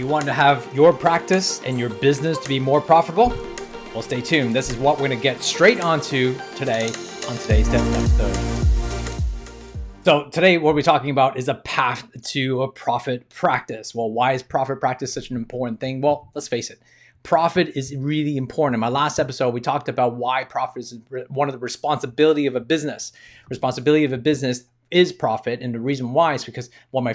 You want to have your practice and your business to be more profitable? Well, stay tuned. This is what we're going to get straight onto today on today's episode. So today what we're talking about is a path to a profit practice. Well, why is profit practice such an important thing? Well, let's face it. Profit is really important. In my last episode, we talked about why profit is one of the responsibility of a business. Responsibility of a business is profit. And the reason why is because what my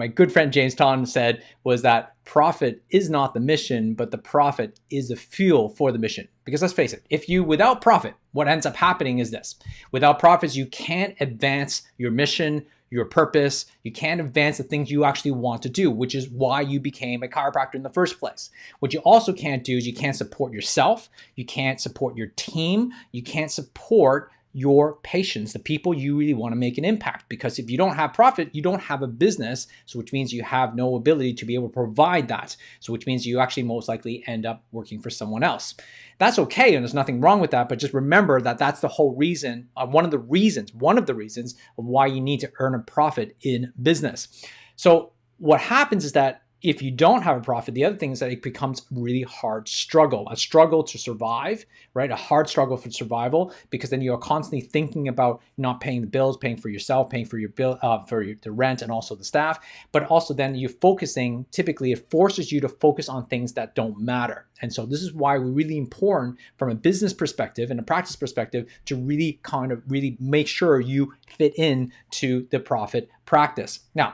good friend Jame Tonn said was that profit is not the mission, but the profit is the fuel for the mission. Because let's face it, without profit, what ends up happening is this. Without profits, you can't advance your mission, your purpose. You can't advance the things you actually want to do, which is why you became a chiropractor in the first place. What you also can't do is you can't support yourself. You can't support your team. You can't support your patients, the people you really want to make an impact. Because if you don't have profit, you don't have a business, so which means you have no ability to be able to provide that. So which means you actually most likely end up working for someone else. That's okay, and there's nothing wrong with that, but just remember that that's the whole reason, one of the reasons of why you need to earn a profit in business. So what happens is that if you don't have a profit, the other thing is that it becomes a really hard struggle, a struggle to survive, right? A hard struggle for survival, because then you're constantly thinking about not paying the bills, paying for yourself, paying for your bill, the rent, and also the staff. But also then you're focusing, typically it forces you to focus on things that don't matter. And so this is why we're really important from a business perspective and a practice perspective to really make sure you fit in to the profit practice. Now,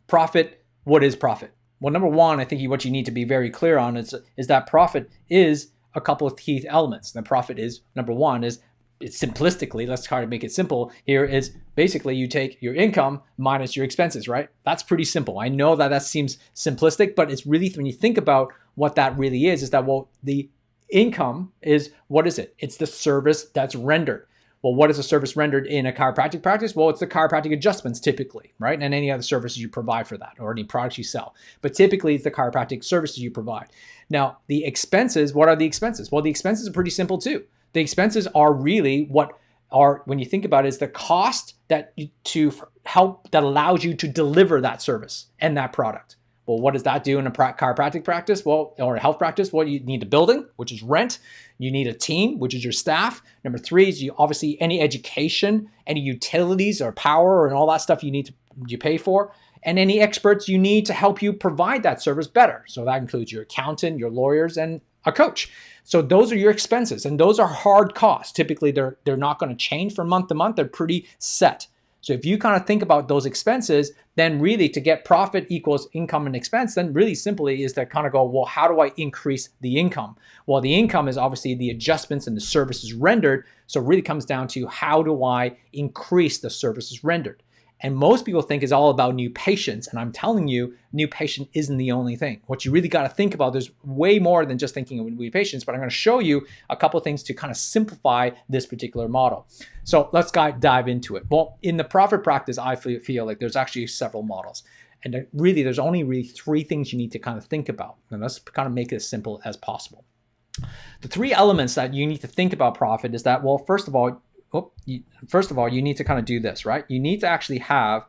profit, what is profit? Well, number one, I think what you need to be very clear on is that profit is a couple of key elements. The profit is, number one, it's simplistically, let's try to make it simple here, is basically you take your income minus your expenses, right? That's pretty simple. I know that seems simplistic, but it's really, when you think about what that really is that, well, the income is, what is it? It's the service that's rendered. Well, what is a service rendered in a chiropractic practice? Well, it's the chiropractic adjustments typically, right? And any other services you provide for that, or any products you sell. But typically it's the chiropractic services you provide. Now, the expenses, what are the expenses? Well, the expenses are pretty simple too. The expenses are really when you think about it, is the cost that allows you to deliver that service and that product. Well, what does that do in a chiropractic practice? Well, or a health practice? Well, you need a building, which is rent. You need a team, which is your staff. Number three is obviously any education, any utilities or power and all that stuff you pay for, and any experts you need to help you provide that service better. So that includes your accountant, your lawyers, and a coach. So those are your expenses, and those are hard costs. Typically, they're not going to change from month to month. They're pretty set. So if you kind of think about those expenses, then really to get profit equals income and expense, then really simply is to kind of go, well, how do I increase the income? Well, the income is obviously the adjustments and the services rendered. So it really comes down to, how do I increase the services rendered? And most people think it's all about new patients. And I'm telling you, new patient isn't the only thing. What you really got to think about, there's way more than just thinking of new patients, but I'm going to show you a couple of things to kind of simplify this particular model. So let's dive into it. Well, in the profit practice, I feel like there's actually several models. And there's only three things you need to kind of think about. And let's kind of make it as simple as possible. The three elements that you need to think about profit is that, well, first of all, you need to kind of do this, right? You need to actually have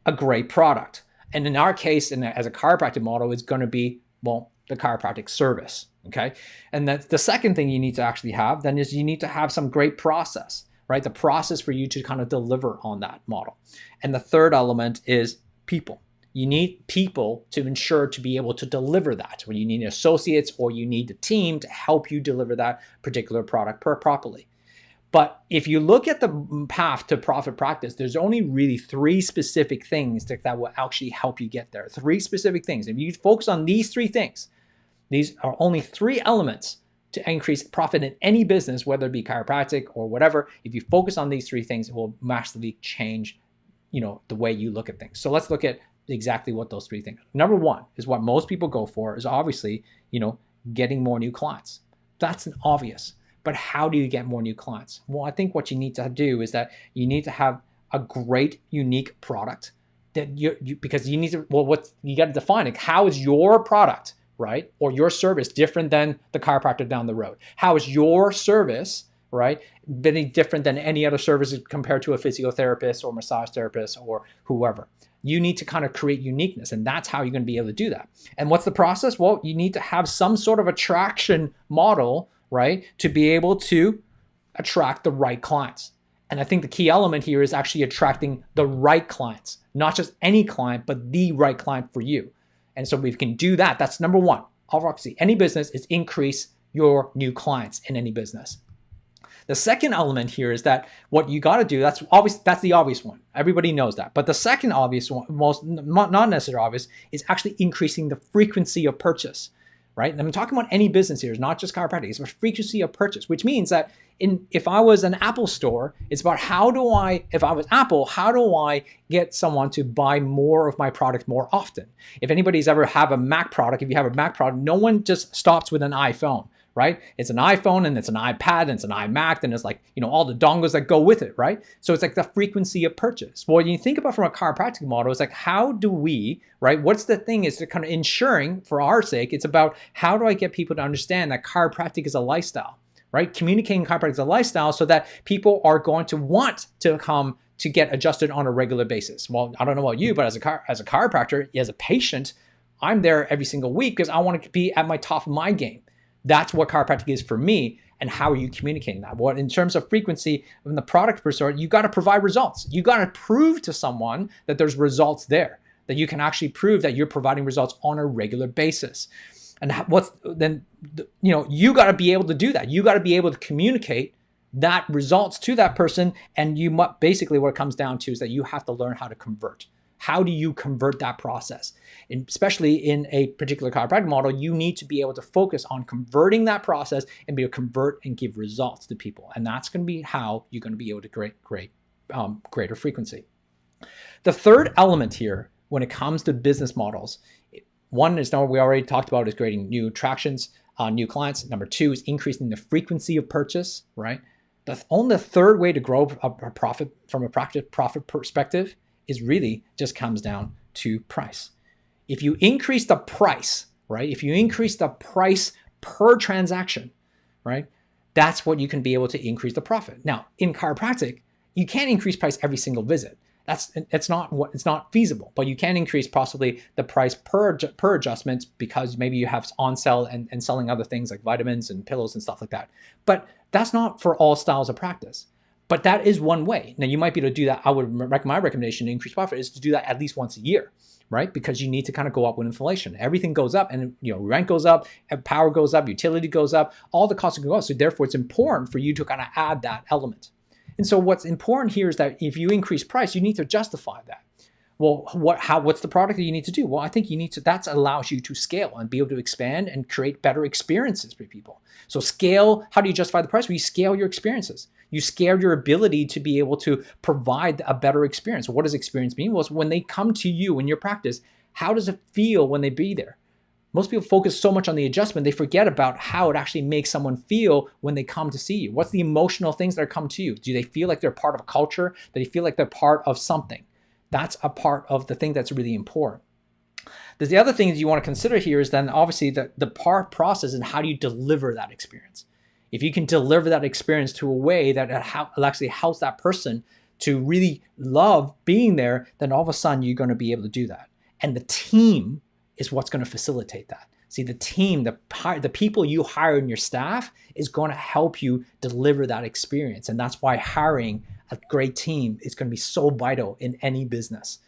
a great product. And in our case, as a chiropractic model, it's going to be, well, the chiropractic service, okay? And the second thing you need to actually have then is you need to have some great process, right? The process for you to kind of deliver on that model. And the third element is people. You need people to ensure to be able to deliver that. When you need associates or you need a team to help you deliver that particular product properly. But if you look at the path to profit practice, there's only really three specific things that will actually help you get there. Three specific things. If you focus on these three things, these are only three elements to increase profit in any business, whether it be chiropractic or whatever. If you focus on these three things, it will massively change, the way you look at things. So let's look at exactly what those three things are. Number one is what most people go for, is obviously, getting more new clients. That's an obvious. But how do you get more new clients? Well, I think what you need to do is that you need to have a great, unique product that because you need to, what you got to define it. How is your product, right, or your service different than the chiropractor down the road? How is your service, right, any different than any other services compared to a physiotherapist or massage therapist or whoever? You need to kind of create uniqueness, and that's how you're going to be able to do that. And what's the process? Well, you need to have some sort of attraction model, right, to be able to attract the right clients. And I think the key element here is actually attracting the right clients, not just any client, but the right client for you. And so we can do that. That's number one. Obviously, any business is increase your new clients in any business. The second element here is that what you got to do, that's the obvious one. Everybody knows that. But the second obvious one, most not necessarily obvious, is actually increasing the frequency of purchase, right? And I'm talking about any business here, it's not just chiropractic, it's about frequency of purchase, which means that if I was an Apple store, it's about if I was Apple, how do I get someone to buy more of my product more often? If anybody's ever have a Mac product, if you have a Mac product, no one just stops with an iPhone, right? It's an iPhone and it's an iPad and it's an iMac and it's like, all the dongles that go with it, right? So it's like the frequency of purchase. Well, when you think about from a chiropractic model, it's like, how do we, right? What's the thing is to kind of ensuring for our sake, it's about how do I get people to understand that chiropractic is a lifestyle, right? Communicating chiropractic is a lifestyle so that people are going to want to come to get adjusted on a regular basis. Well, I don't know about you, but as a chiropractor, as a patient, I'm there every single week because I want to be at my top of my game. That's what chiropractic is for me. And how are you communicating that? Well, in terms of frequency from the product perspective, you got to provide results. You got to prove to someone that there's results there, that you can actually prove that you're providing results on a regular basis. And you got to be able to do that. You got to be able to communicate that results to that person. And basically what it comes down to is that you have to learn how to convert. How do you convert that process? And especially in a particular chiropractic model, you need to be able to focus on converting that process and be able to convert and give results to people. And that's going to be how you're going to be able to create greater frequency. The third element here, when it comes to business models, one is we already talked about is creating new attractions, new clients. Number two is increasing the frequency of purchase, right? The third way to grow a profit from a profit perspective is really just comes down to price. If you increase the price, right? If you increase the price per transaction, right? That's what you can be able to increase the profit. Now, in chiropractic, you can't increase price every single visit. It's not feasible, but you can increase possibly the price per adjustment because maybe you have on sale and selling other things like vitamins and pillows and stuff like that. But that's not for all styles of practice. But that is one way. Now you might be able to do that. My recommendation to increase profit is to do that at least once a year, right? Because you need to kind of go up with inflation. Everything goes up and rent goes up, power goes up, utility goes up, all the costs go up. So therefore it's important for you to kind of add that element. And so what's important here is that if you increase price, you need to justify that. Well, what's the product that you need to do? Well, I think that allows you to scale and be able to expand and create better experiences for people. So scale, how do you justify the price? Well, you scale your experiences. You scale your ability to be able to provide a better experience. What does experience mean? Well, it's when they come to you in your practice, how does it feel when they be there? Most people focus so much on the adjustment, they forget about how it actually makes someone feel when they come to see you. What's the emotional things that are come to you? Do they feel like they're part of a culture? Do they feel like they're part of something? That's a part of the thing that's really important. There's the other thing that you want to consider here is then obviously the process and how do you deliver that experience. If you can deliver that experience to a way that it actually helps that person to really love being there, then all of a sudden you're going to be able to do that. And the team is what's going to facilitate that. See, the team, the people you hire in your staff is going to help you deliver that experience. And that's why hiring a great team is going to be so vital in any business,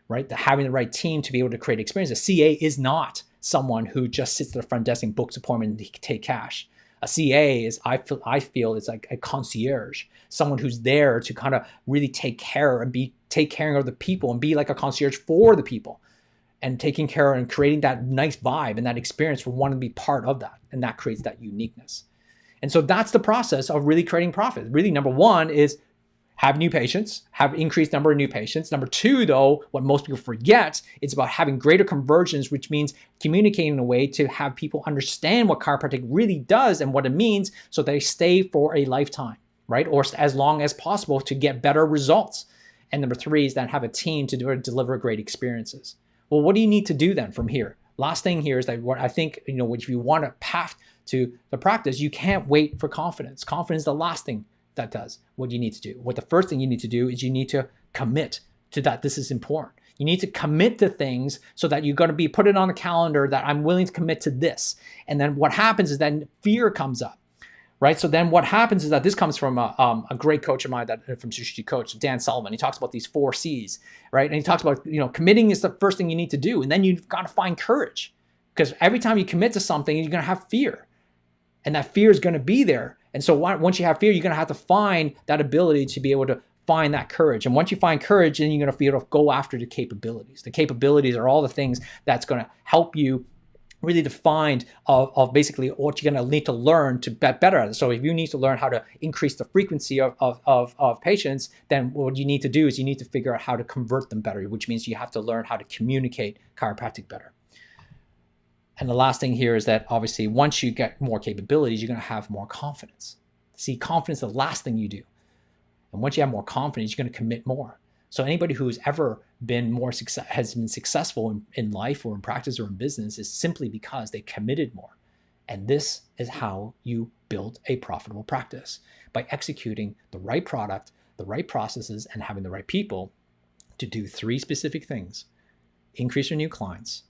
right? Having the right team to be able to create experience. A CA is not someone who just sits at the front desk and books appointment and take cash. A CA is, I feel it's like a concierge, someone who's there to kind of really take care of the people and be like a concierge for the people and taking care and creating that nice vibe and that experience for one to be part of that. And that creates that uniqueness. And so that's the process of really creating profit. Really, number one is have new patients, have increased number of new patients. Number two, though, what most people forget, it's about having greater conversions, which means communicating in a way to have people understand what chiropractic really does and what it means so they stay for a lifetime, right? Or as long as possible to get better results. And number three is then have a team to deliver great experiences. Well, what do you need to do then from here? Last thing here is that what I think, if you want a path to the practice, you can't wait for confidence. Confidence is the last thing that does what you need to do. What the first thing you need to do is you need to commit to that. This is important. You need to commit to things so that you're going to be put it on the calendar that I'm willing to commit to this. And then what happens is then fear comes up, right? So then what happens is that this comes from a great coach of mine, from Strategic Coach, Dan Sullivan. He talks about these 4 C's, right? And he talks about, committing is the first thing you need to do. And then you've got to find courage, because every time you commit to something, you're going to have fear. And that fear is going to be there. And so once you have fear, you're going to have to find that ability to be able to find that courage. And once you find courage, then you're going to be able to go after the capabilities. The capabilities are all the things that's going to help you really define of basically what you're going to need to learn to get better at it. So if you need to learn how to increase the frequency of patients, then what you need to do is you need to figure out how to convert them better, which means you have to learn how to communicate chiropractic better. And the last thing here is that obviously once you get more capabilities, you're going to have more confidence. See, confidence is the last thing you do. And once you have more confidence, you're going to commit more. So anybody who's ever been has been successful in life or in practice or in business is simply because they committed more. And this is how you build a profitable practice, by executing the right product, the right processes, and having the right people to do 3 specific things: increase your new clients,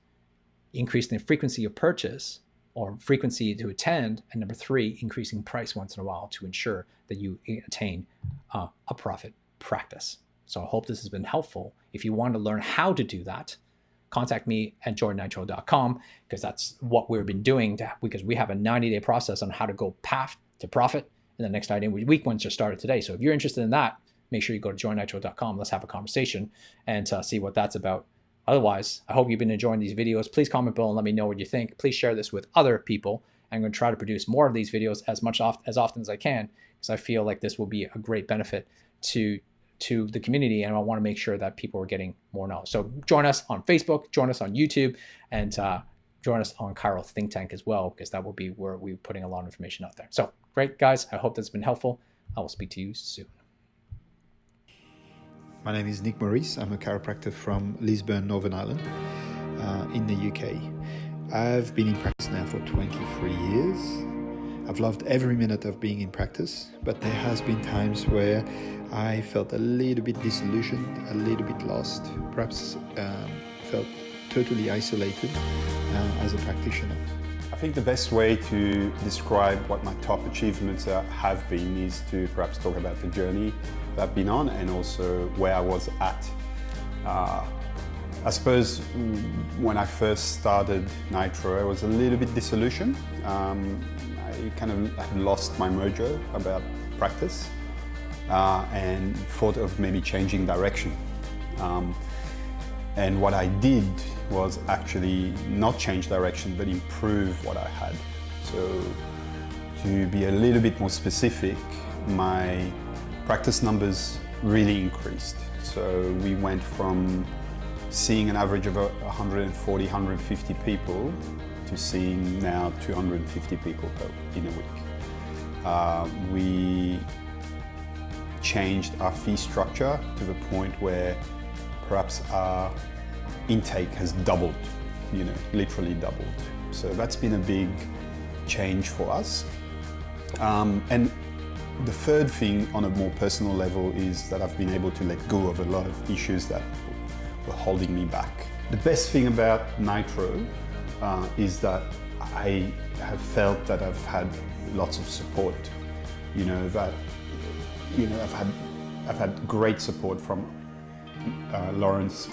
increase the frequency of purchase or frequency to attend, and number 3, increasing price once in a while to ensure that you attain a profit practice. So I hope this has been helpful. If you want to learn how to do that, contact me at jordanitro.com, because that's what we've been doing, because we have a 90-day process on how to go path to profit in the next 90 days. Week ones just started today. So if you're interested in that, make sure you go to jordanitro.com. Let's have a conversation and see what that's about. Otherwise, I hope you've been enjoying these videos. Please comment below and let me know what you think. Please share this with other people. I'm going to try to produce more of these videos as often as I can, because I feel like this will be a great benefit to the community, and I want to make sure that people are getting more knowledge. So join us on Facebook, join us on YouTube, and join us on Chiro Think Tank as well, because that will be where we're putting a lot of information out there. So great, guys. I hope that's been helpful. I will speak to you soon. My name is Nick Maurice. I'm a chiropractor from Lisburn, Northern Ireland, in the UK. I've been in practice now for 23 years. I've loved every minute of being in practice, but there has been times where I felt a little bit disillusioned, a little bit lost, perhaps felt totally isolated as a practitioner. I think the best way to describe what my top achievements have been is to perhaps talk about the journey that I've been on and also where I was at. I suppose when I first started Nitro, I was a little bit disillusioned. I kind of had lost my mojo about practice and thought of maybe changing direction. And what I did was actually not change direction, but improve what I had. So to be a little bit more specific, my practice numbers really increased. So we went from seeing an average of 140, 150 people to seeing now 250 people in a week. We changed our fee structure to the point where perhaps our intake has doubled, literally doubled. So that's been a big change for us. And the third thing on a more personal level is that I've been able to let go of a lot of issues that were holding me back. The best thing about Nitro is that I have felt that I've had lots of support. I've had great support from Lawrence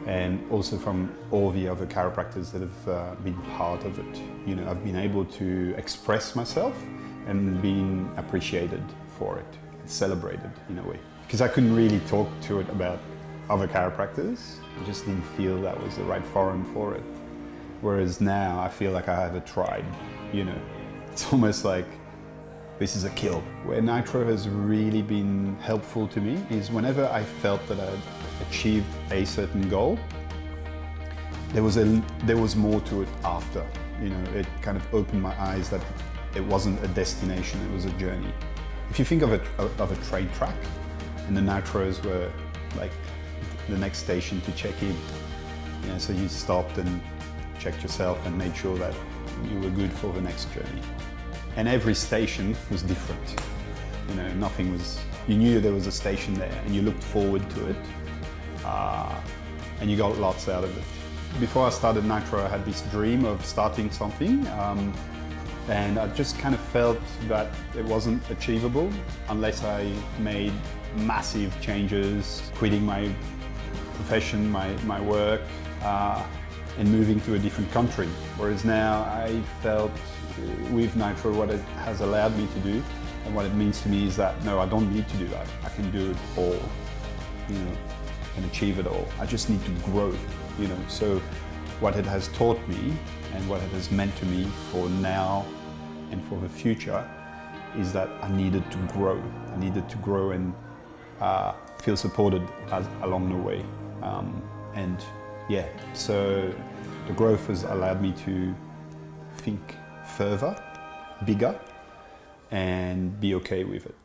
and also from all the other chiropractors that have been part of it. I've been able to express myself and been appreciated for it, celebrated in a way. Because I couldn't really talk to it about other chiropractors. I just didn't feel that was the right forum for it. Whereas now I feel like I have a tribe, It's almost like this is a kill. Where Nitro has really been helpful to me is whenever I felt that I'd achieved a certain goal, there was more to it after. It kind of opened my eyes that it wasn't a destination, it was a journey. If you think of a train track, and the Nitros were like the next station to check in. So you stopped and checked yourself and made sure that you were good for the next journey. And every station was different. You knew there was a station there and you looked forward to it. and you got lots out of it. Before I started Nitro, I had this dream of starting something, and I just kind of felt that it wasn't achievable unless I made massive changes, quitting my profession, my work, and moving to a different country. Whereas now I felt with Nitro what it has allowed me to do and what it means to me is that no, I don't need to do that. I can do it all, and achieve it all. I just need to grow, So what it has taught me and what it has meant to me for now and for the future is that I needed to grow. I needed to grow and feel supported along the way. So the growth has allowed me to think further, bigger, and be okay with it.